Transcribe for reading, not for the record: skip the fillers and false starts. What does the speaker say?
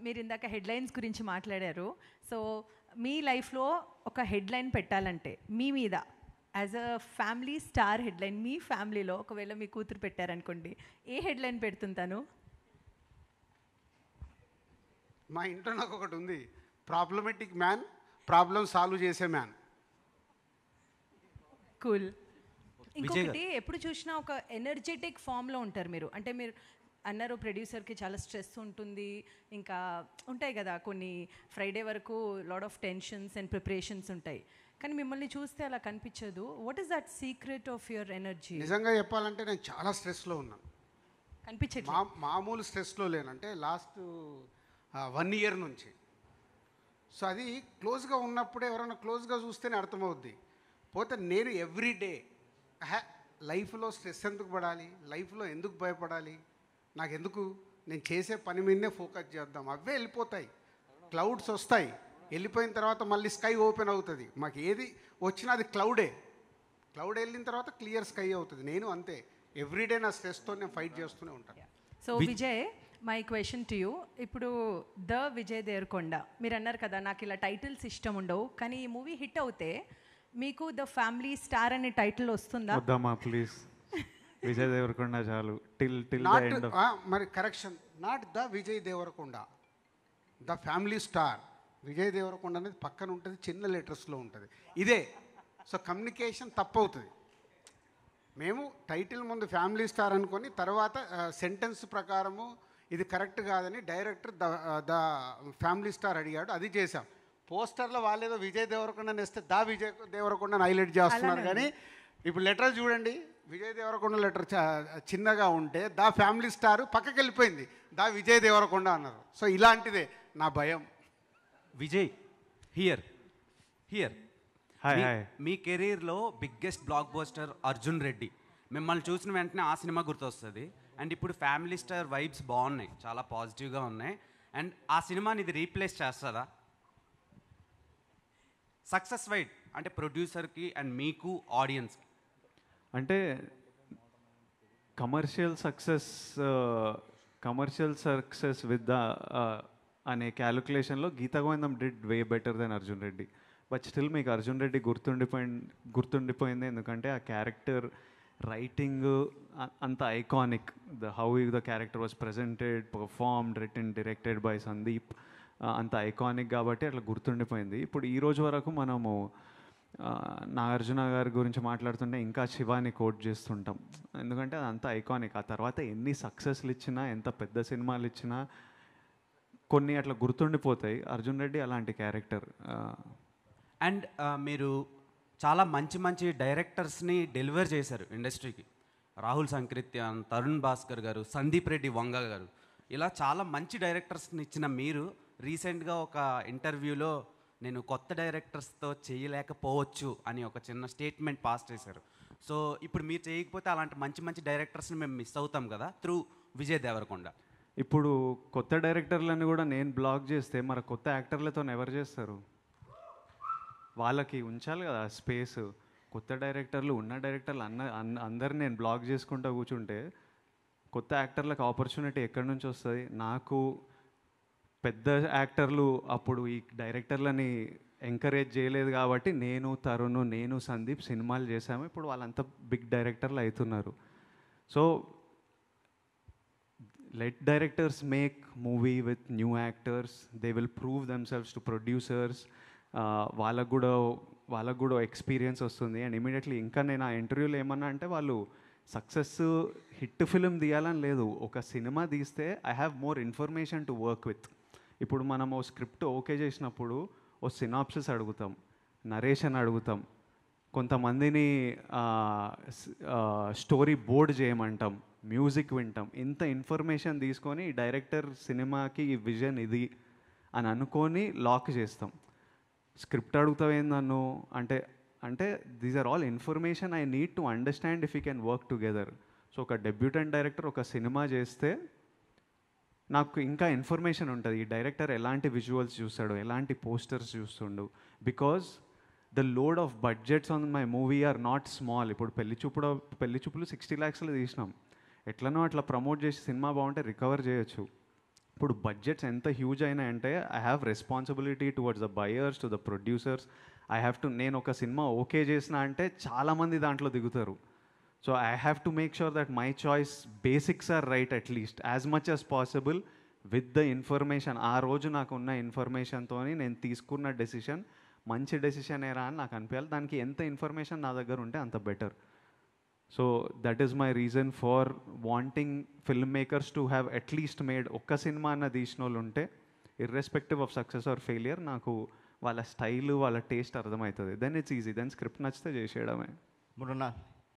మీరు ఇందాక హెడ్లైన్స్ గురించి మాట్లాడారు. సో మీ లైఫ్లో ఒక హెడ్లైన్ పెట్టాలంటే మీ మీద as a family star headline, మీ ఫ్యామిలీలో ఒకవేళ మీ కూతురు పెట్టారనుకోండి, ఏ హెడ్లైన్ పెడుతుంటాను? మా ఇంట్లో నాకు ఒకటి ఉంది, ప్రాబ్లమెటిక్ మ్యాన్, ప్రాబ్లం సాల్వ్ చేసే మ్యాన్. కూల్. ఇంకొకటి, ఎప్పుడు చూసినా ఒక ఎనర్జెటిక్ ఫామ్లో ఉంటారు మీరు. అంటే మీరు అన్నారు ప్రొడ్యూసర్కి చాలా స్ట్రెస్ ఉంటుంది, ఇంకా ఉంటాయి కదా కొన్ని, ఫ్రైడే వరకు lot of tensions and preparations ఉంటాయి, కానీ మిమ్మల్ని చూస్తే అలా కనిపించదు. What is that secret of your energy? నిజంగా చెప్పాలంటే నేను చాలా స్ట్రెస్లో ఉన్నాను. కనిపించదు. మామూలు స్ట్రెస్లో లేనంటే లాస్ట్ 1 ఇయర్ నుంచి. సో అది క్లోజ్గా ఉన్నప్పుడే ఎవరైనా క్లోజ్గా చూస్తేనే అర్థమవుద్ది. పోతే నేను ఎవ్రీడే లైఫ్లో స్ట్రెస్ ఎందుకు పడాలి, లైఫ్లో ఎందుకు భయపడాలి, నాకెందుకు, నేను చేసే పని మీదనే ఫోకస్ చేద్దాం. అవే వెళ్ళిపోతాయి, క్లౌడ్స్ వస్తాయి, వెళ్ళిపోయిన తర్వాత మళ్ళీ స్కై ఓపెన్ అవుతుంది. మాకు ఏది వచ్చినా అది క్లౌడ్ వెళ్ళిన తర్వాత క్లియర్ స్కై అవుతుంది. నేను అంతే, ఎవ్రీడే నా స్ట్రెస్తో నేను ఫైట్ చేస్తూనే ఉంటాను. So Vijay, my question to you, ఇప్పుడు ద విజయ్ దేవరకొండ, మీరు అన్నారు కదా నాకు ఇలా టైటిల్స్ ఇష్టం ఉండవు, కానీ ఈ మూవీ హిట్ అవుతే మీకు ద ఫ్యామిలీ స్టార్ అనే టైటిల్ వస్తుందా? వద్దామా ప్లీజ్, విజయ్ దేవరకొండ చాలు. మరి correction, not the Vijay Deverakonda, the family star. Vijay Deverakonda అనేది పక్కన ఉంటుంది, చిన్న లెటర్స్లో ఉంటుంది, ఇదే. సో కమ్యూనికేషన్ తప్పు అవుతుంది. మేము టైటిల్ ముందు ఫ్యామిలీ స్టార్ అనుకొని తర్వాత సెంటెన్స్ ప్రకారము ఇది కరెక్ట్ కాదని డైరెక్టర్ ద ఫ్యామిలీ స్టార్ అడిగాడు, అది చేశాం. పోస్టర్లో వాళ్ళేదో విజయ్ దేవరకొండ వేస్తే ద విజయ్ దేవరకొండని హైలైట్ చేస్తున్నారు, కానీ ఇప్పుడు లెటర్ చూడండి, విజయ్ దేవరకొండ లెటర్ చిన్నగా ఉంటే ద ఫ్యామిలీ స్టార్ పక్కకి వెళ్ళిపోయింది, ద విజయ్ దేవరకొండ అన్నారు. సో ఇలాంటిదే నా భయం. విజయ్ హియర్ మీ కెరీర్లో biggest block buster Arjun Reddy. మిమ్మల్ని చూసిన వెంటనే ఆ సినిమా గుర్తొస్తుంది. అండ్ ఇప్పుడు ఫ్యామిలీ స్టార్ వైబ్స్ బాగున్నాయి, చాలా పాజిటివ్గా ఉన్నాయి. అండ్ ఆ సినిమాని ఇది రీప్లేస్ చేస్తుందా? సక్సెస్ వైడ్ అంటే ప్రొడ్యూసర్కి అండ్ మీకు ఆడియన్స్కి. అంటే కమర్షియల్ సక్సెస్ విత్ ద అనే క్యాలిక్యులేషన్లో Geetha Govindam did way better than Arjun Reddy. But still మీకు అర్జున్ రెడ్డి గుర్తుండిపోయింది ఎందుకంటే ఆ క్యారెక్టర్ రైటింగ్ అంత iconic. How the character was presented, performed, written, directed by Sandeep, అంత ఐకానిక్ కాబట్టి అట్లా గుర్తుండిపోయింది. ఇప్పుడు ఈ రోజు వరకు మనము నాగార్జున గారి గురించి మాట్లాడుతుంటే ఇంకా శివాని కోట్ చేస్తుంటాం, ఎందుకంటే అది అంత ఐకానిక్. ఆ తర్వాత ఎన్ని సక్సెస్లు ఇచ్చినా, ఎంత పెద్ద సినిమాలు ఇచ్చినా కొన్ని అట్లా గుర్తుండిపోతాయి. అర్జున్ రెడ్డి అలాంటి క్యారెక్టర్. అండ్ మీరు చాలా మంచి మంచి డైరెక్టర్స్ని డెలివర్ చేశారు ఇండస్ట్రీకి. రాహుల్ సంకృత్యాన్, తరుణ్ భాస్కర్ గారు, సందీప్ రెడ్డి వంగ గారు, ఇలా చాలా మంచి డైరెక్టర్స్ని ఇచ్చిన మీరు రీసెంట్గా ఒక ఇంటర్వ్యూలో నేను కొత్త డైరెక్టర్స్తో చేయలేకపోవచ్చు అని ఒక చిన్న స్టేట్మెంట్ పాస్ చేశారు. సో ఇప్పుడు మీరు చేయకపోతే అలాంటి మంచి మంచి డైరెక్టర్స్ని మేము మిస్ అవుతాం కదా త్రూ విజయ్ దేవరకొండ. ఇప్పుడు కొత్త డైరెక్టర్లను కూడా నేను బ్లాక్ చేస్తే మరి కొత్త యాక్టర్లతో ఎవరు చేస్తారు? వాళ్ళకి ఉంచాలి కదా స్పేస్. కొత్త డైరెక్టర్లు, ఉన్న డైరెక్టర్లు అందరిని నేను బ్లాక్ చేసుకుంటూ కూర్చుంటే కొత్త యాక్టర్లకు ఆపర్చునిటీ ఎక్కడి నుంచి వస్తుంది? నాకు పెద్ద యాక్టర్లు అప్పుడు ఈ డైరెక్టర్లని ఎంకరేజ్ చేయలేదు కాబట్టి నేను సందీప్ సినిమాలు చేశాము. ఇప్పుడు వాళ్ళంతా బిగ్ డైరెక్టర్లు అవుతున్నారు. So let directors make movie with new actors, they will prove themselves to producers. వాళ్ళకు కూడా ఎక్స్పీరియన్స్ వస్తుంది. అండ్ ఇమీడియట్లీ ఇంకా నేను ఆ ఇంటర్వ్యూలో ఏమన్నా అంటే వాళ్ళు సక్సెస్ హిట్ ఫిలిం తీయాలని లేదు, ఒక సినిమా తీస్తే I have more information to work with. ఇప్పుడు మనం ఓ స్క్రిప్ట్ ఓకే చేసినప్పుడు ఓ సినాప్సిస్ అడుగుతాం, నరేషన్ అడుగుతాం, కొంతమందిని స్టోరీ బోర్డ్ చేయమంటాం, మ్యూజిక్ వింటాం. ఇంత ఇన్ఫర్మేషన్ తీసుకొని డైరెక్టర్ సినిమాకి ఈ విజన్ ఇది అని అనుకొని లాక్ చేస్తాం. స్క్రిప్ట్ అడుగుతావేం నన్ను అంటే these are all information I need to understand if you can work together. So ఒక డెబ్యూటెంట్ డైరెక్టర్ ఒక సినిమా చేస్తే నాకు ఇంకా ఇన్ఫర్మేషన్ ఉంటుంది, ఈ డైరెక్టర్ ఎలాంటి విజువల్స్ చూస్తాడు, ఎలాంటి పోస్టర్స్ చూస్తుండు. Because the load of budgets on my movie are not small. ఇప్పుడు పెళ్లి చూపులు 60 lakhsలో తీసినాం, ఎట్లనో అట్లా ప్రమోట్ చేసి సినిమా బాగుంటే రికవర్ చేయొచ్చు. ఇప్పుడు బడ్జెట్స్ ఎంత హ్యూజ్ అయినాయంటే I have responsibility towards the buyers to the producers. I have to, నేను ఒక సినిమా ఓకే చేసిన అంటే చాలామంది దాంట్లో దిగుతారు. So I have to make sure that my choice basics are right at least as much as possible with the information. ఆ రోజు నాకు ఉన్న ఇన్ఫర్మేషన్తో నేను తీసుకున్న డెసిషన్ మంచి డెసిషన్ ఏరా అని నాకు అనిపించాలి. దానికి ఎంత ఇన్ఫర్మేషన్ నా దగ్గర ఉంటే అంత better. So that is my reason for wanting film makers to have at least made ఒక్క సినిమా అన్న తీసిన వాళ్ళు ఉంటే, irrespective of success or failure, నాకు వాళ్ళ స్టైల్ వాళ్ళ టేస్ట్ అర్థమవుతుంది. Then it's easy, then script నచ్చితే చేసేయడమే. మృణాల్